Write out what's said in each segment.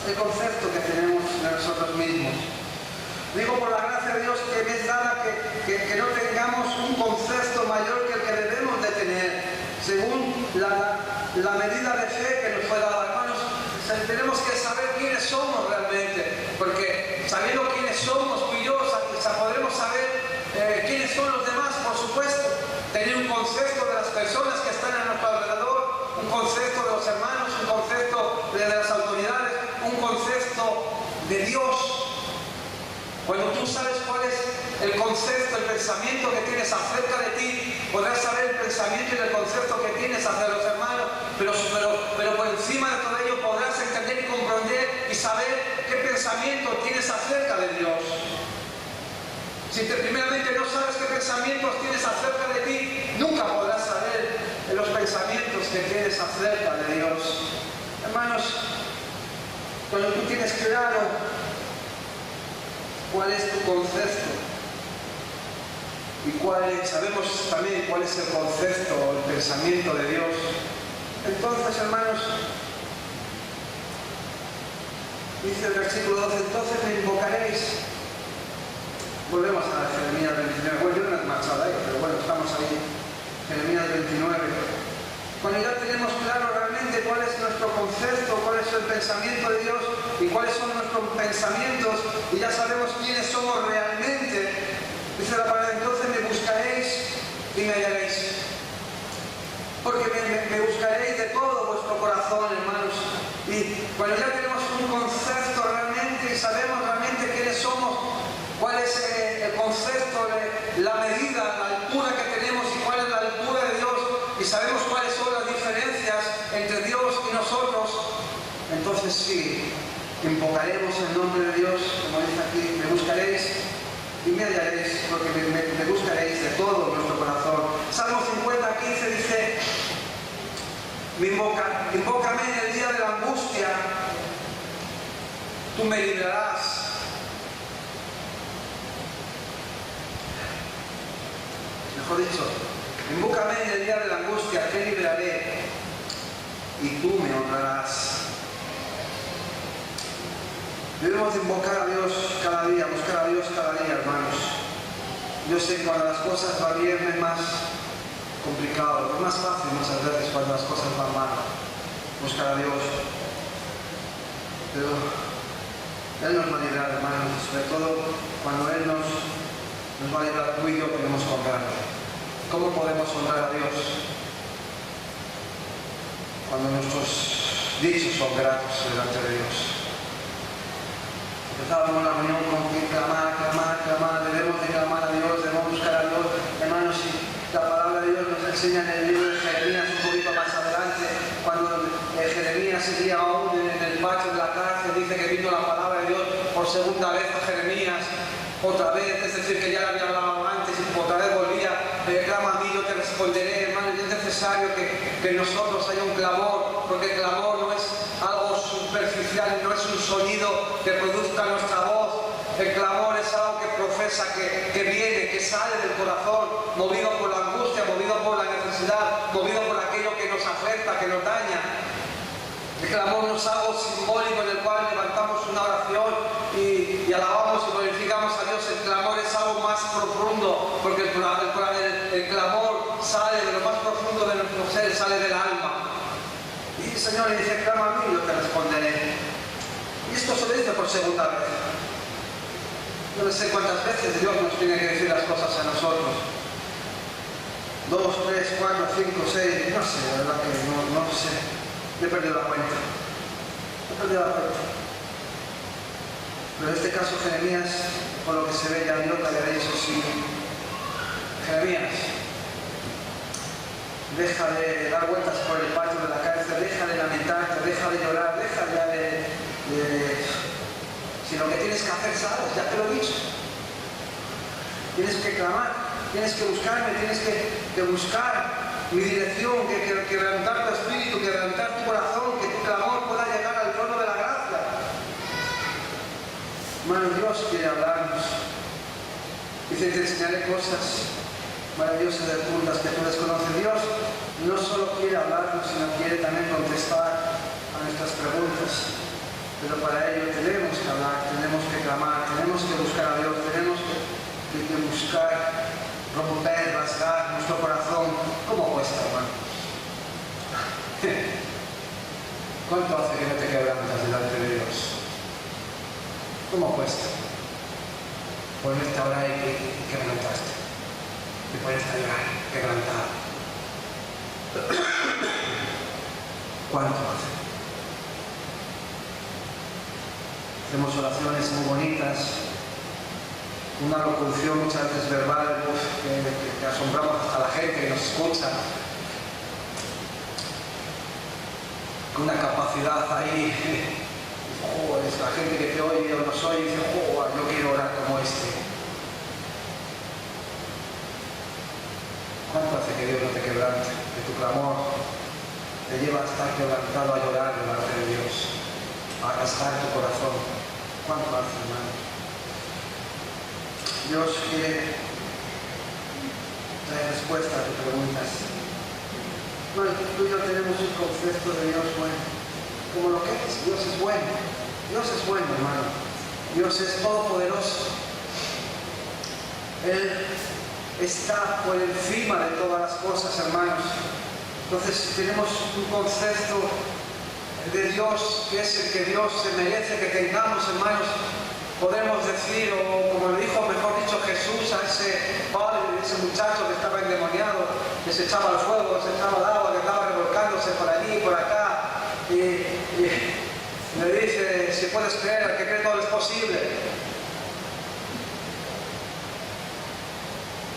el concepto que tenemos de nosotros mismos. Digo por la gracia de Dios que me es dada que no tengamos un concepto mayor que el que debemos de tener, según la medida de fe que nos fue dada. Hermanos, tenemos que saber quiénes somos realmente, porque sabiendo quiénes somos tú y yo, podremos saber quiénes son los demás, por supuesto, tener un concepto de las personas que están a nuestro alrededor, un concepto de los hermanos, un concepto de las autoridades, un concepto de Dios. Cuando tú sabes cuál es el concepto, el pensamiento que tienes acerca de ti, podrás saber el pensamiento y el concepto que tienes hacia los hermanos, pero por encima de todo ello podrás entender y comprender y saber qué pensamiento tienes acerca de Dios. Si primeramente no sabes qué pensamientos tienes acerca de ti, nunca podrás saber los pensamientos que tienes acerca de Dios. Hermanos, cuando tú tienes claro cuál es tu concepto y sabemos también cuál es el concepto o el pensamiento de Dios, entonces, hermanos, dice el versículo 12, entonces me invocaréis. Volvemos a Jeremías 29. Bueno, yo no he marchado ahí, pero bueno, estamos ahí. Jeremías 29. Cuando ya tenemos claro realmente cuál es nuestro concepto, cuál es el pensamiento de Dios y cuáles son nuestros pensamientos, y ya sabemos quiénes somos realmente, dice la palabra, entonces me buscaréis y me hallaréis. Porque me buscaréis de todo vuestro corazón, hermanos. Y cuando ya tenemos un concepto realmente y sabemos realmente quiénes somos, cuál es el concepto de la medida, la altura que tenemos y cuál es la altura de Dios, y sabemos cuáles son las diferencias entre Dios y nosotros, entonces sí, invocaremos el nombre de Dios, como dice aquí, me buscaréis y me hallaréis, porque me buscaréis de todo vuestro corazón. Salmo 50:15 dice, invócame en el día de la angustia, tú me librarás. Mejor dicho, invócame en el día de la angustia, te libraré y tú me honrarás. Debemos invocar a Dios cada día, buscar a Dios cada día, hermanos. Yo sé que cuando las cosas van bien es más complicado, es más fácil muchas veces cuando las cosas van mal, buscar a Dios. Pero Él nos va a librar, hermanos, sobre todo cuando Él nos va a librar, tú y yo podemos honrarlo. ¿Cómo podemos honrar a Dios? Cuando nuestros dichos son gratos delante de Dios. Empezábamos la reunión con que clamar, debemos de clamar a Dios, debemos buscar a Dios. Hermanos, si la palabra de Dios nos enseña en el libro de Jeremías un poquito más adelante, cuando Jeremías seguía aún en el patio de la cárcel, dice que vino la palabra de Dios por segunda vez a Jeremías, otra vez, es decir, que ya le había hablado antes y otra vez volvía, clama a mí, yo te responderé, hermanos. Y es necesario que en nosotros haya un clamor, porque el clamor no es algo superficial, no es un sonido que produzca nuestra voz. El clamor es algo que profesa, que viene, que sale del corazón, movido por la angustia, movido por la necesidad, movido por aquello que nos afecta, que nos daña. El clamor no es algo simbólico en el cual levantamos una oración y alabamos y glorificamos a Dios. El clamor es algo más profundo, porque el clamor sale de lo más profundo de nuestro ser, sale del alma. Y el Señor le dice, clama a mí y yo te responderé. Y esto se lo dice por segunda vez. No sé cuántas veces Dios nos tiene que decir las cosas a nosotros. 2, 3, 4, 5, 6, no sé, la verdad que no sé. He perdido la cuenta. Pero en este caso Jeremías, por lo que se ve, ya no te había dicho sí. Jeremías, deja de dar vueltas por el patio de la cárcel, deja de lamentarte, deja de llorar, deja ya si lo que tienes que hacer, sabes, ya te lo he dicho. Tienes que clamar, tienes que buscarme, tienes que buscar mi dirección, que levantar tu espíritu, que levantar tu corazón, que tu clamor pueda llegar al trono de la gracia. Hermano, Dios quiere hablarnos. Dice, te enseñaré cosas maravillosas y ocultas que tú desconoces. Dios no solo quiere hablarnos, sino quiere también contestar a nuestras preguntas. Pero para ello tenemos que hablar, tenemos que clamar, tenemos que buscar a Dios, tenemos que buscar romper, rasgar nuestro corazón. ¿Cómo cuesta, hermano? ¿Cuánto hace que no te quebrantas delante de Dios? ¿Cómo cuesta? Ponerte ahora y quebrantaste. Te puedes llorar, quebrantado. ¿Cuánto hace? Hacemos oraciones muy bonitas, una locución muchas veces verbal, que asombramos hasta la gente que nos escucha, con una capacidad ahí, joder, la gente que te oye o nos oye dice, joder, yo quiero orar como este. ¿Cuánto hace que Dios no te quebrante? Que tu clamor te lleva a estar quebrantado, a llorar delante de Dios, a rasgar tu corazón. ¿Cuánto hace, hermano? Dios quiere traer respuesta a tus preguntas. Bueno, tú y yo tenemos un concepto de Dios bueno, como lo que es. Dios es bueno. Dios es bueno, hermano. Dios es todopoderoso. Él está por encima de todas las cosas, hermanos. Entonces tenemos un concepto de Dios que es el que Dios se merece que tengamos, hermanos. Podemos decir, o como le dijo, mejor dicho, Jesús a ese padre, ese muchacho que estaba endemoniado, que se echaba al fuego, se echaba al agua, que estaba revolcándose por allí y por acá, y le dice, si puedes creer, al que cree todo es posible.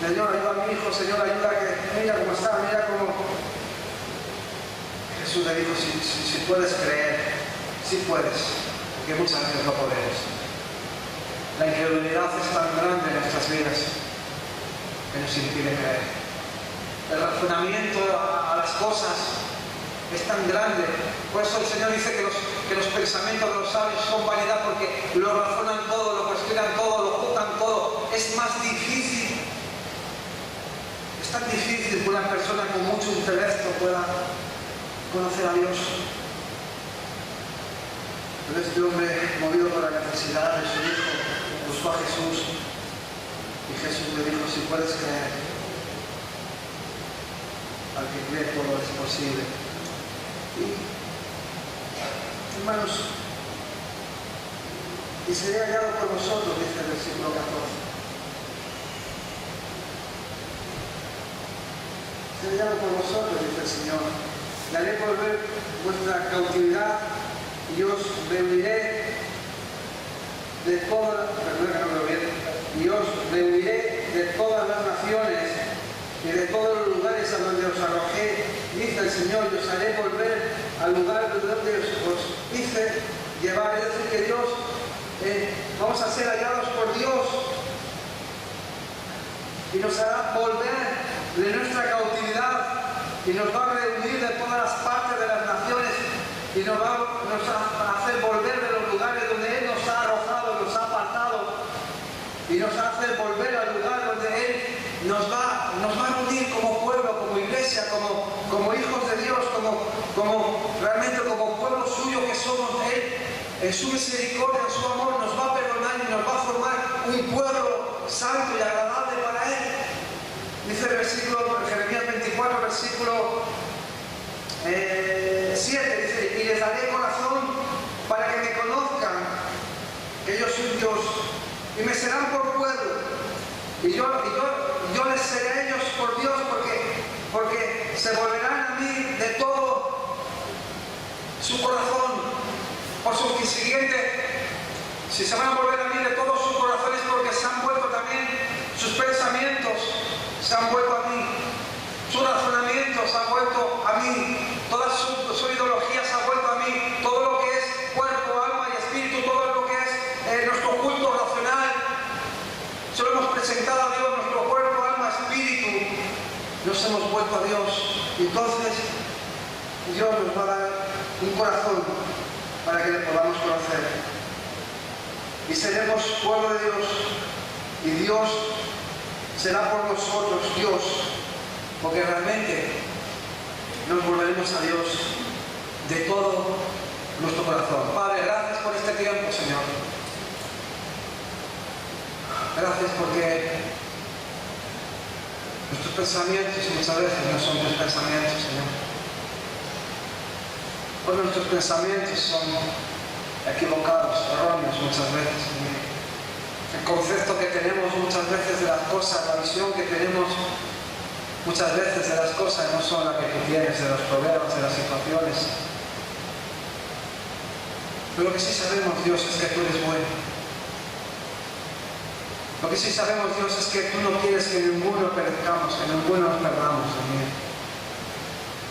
Señor, ayuda a mi hijo, Señor, ayuda a que, mira cómo está, mira cómo... Jesús le dijo, si puedes creer, si puedes, porque muchas veces no podemos. La incredulidad es tan grande en nuestras vidas que nos impide creer. El razonamiento a las cosas es tan grande. Por eso el Señor dice que los pensamientos de los sabios son vanidad, porque lo razonan todo, lo cuestionan todo, lo juzgan todo. Es más difícil. Es tan difícil que una persona con mucho intelecto pueda conocer a Dios. Pero este hombre, movido por la necesidad de su hijo, buscó a Jesús, y Jesús le dijo, si puedes creer, al que cree todo es posible. Y, hermanos, y seré hallado por vosotros, dice el versículo 14. Seré hallado por vosotros, dice el Señor. Y haré volver vuestra cautividad, y os reuniré de todas, y os reuniré de todas las naciones y de todos los lugares a donde os arrojé, dice el Señor, y os haré volver al lugar de donde os hice llevar. Es decir, que Dios, vamos a ser hallados por Dios y nos hará volver de nuestra cautividad y nos va a reunir de todas las partes de las naciones y nos va a hacer volver de los lugares donde Él nos ha arrojado, nos ha apartado, y nos hace volver al lugar donde Él nos va a reunir como pueblo, como iglesia, como hijos de Dios, realmente como pueblo suyo que somos. Él, en su misericordia, en su amor, nos va a perdonar y nos va a formar un pueblo santo y agradable para Él. Dice el versículo, Jeremías 24, versículo 7, dice, y les daré corazón para que me conozcan, que yo soy Dios, y me serán por pueblo, y yo les seré a ellos por Dios, porque se volverán a mí de todo su corazón. Por su consiguiente, si se van a volver a mí de todo su corazón es porque se han vuelto también sus pensamientos, se han vuelto a mí, sus razonamientos se han vuelto a mí, toda su ideología se ha vuelto a mí, todo lo que es cuerpo, alma y espíritu, todo lo que es nuestro culto racional, se lo hemos presentado a Dios, nuestro cuerpo, alma, espíritu, nos hemos vuelto a Dios. Y entonces Dios nos va a dar un corazón para que le podamos conocer. Y seremos pueblo de Dios, y Dios será por nosotros Dios, porque realmente nos volveremos a Dios de todo nuestro corazón. Padre, gracias por Gracias porque nuestros pensamientos muchas veces no son tus pensamientos, Señor. Porque nuestros pensamientos son equivocados, erróneos muchas veces, Señor. El concepto que tenemos muchas veces de las cosas, la visión que tenemos muchas veces de las cosas no son las que tú tienes, de los problemas, de las situaciones. Pero lo que sí sabemos, Dios, es que tú eres bueno. Lo que sí sabemos, Dios, es que tú no quieres que ninguno perezcamos, que ninguno nos perdamos, Señor.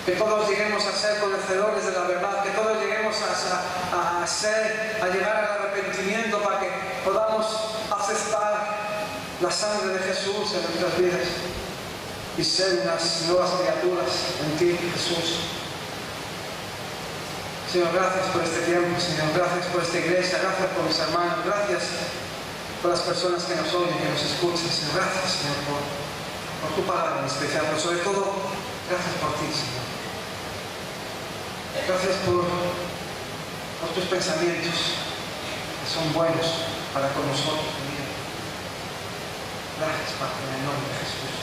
Que todos lleguemos a ser conocedores de la verdad, que todos lleguemos a llegar al arrepentimiento para que podamos aceptar la sangre de Jesús en nuestras vidas y ser unas nuevas criaturas en ti, Jesús. Señor, gracias por este tiempo, Señor, gracias por esta iglesia, gracias por mis hermanos, gracias por las personas que nos oyen, que nos escuchan, Señor, gracias, Señor, por tu palabra en especial, pero sobre todo, gracias por ti, Señor. Gracias por tus pensamientos, que son buenos para con nosotros, Señor. Gracias, Padre, en el nombre de Jesús.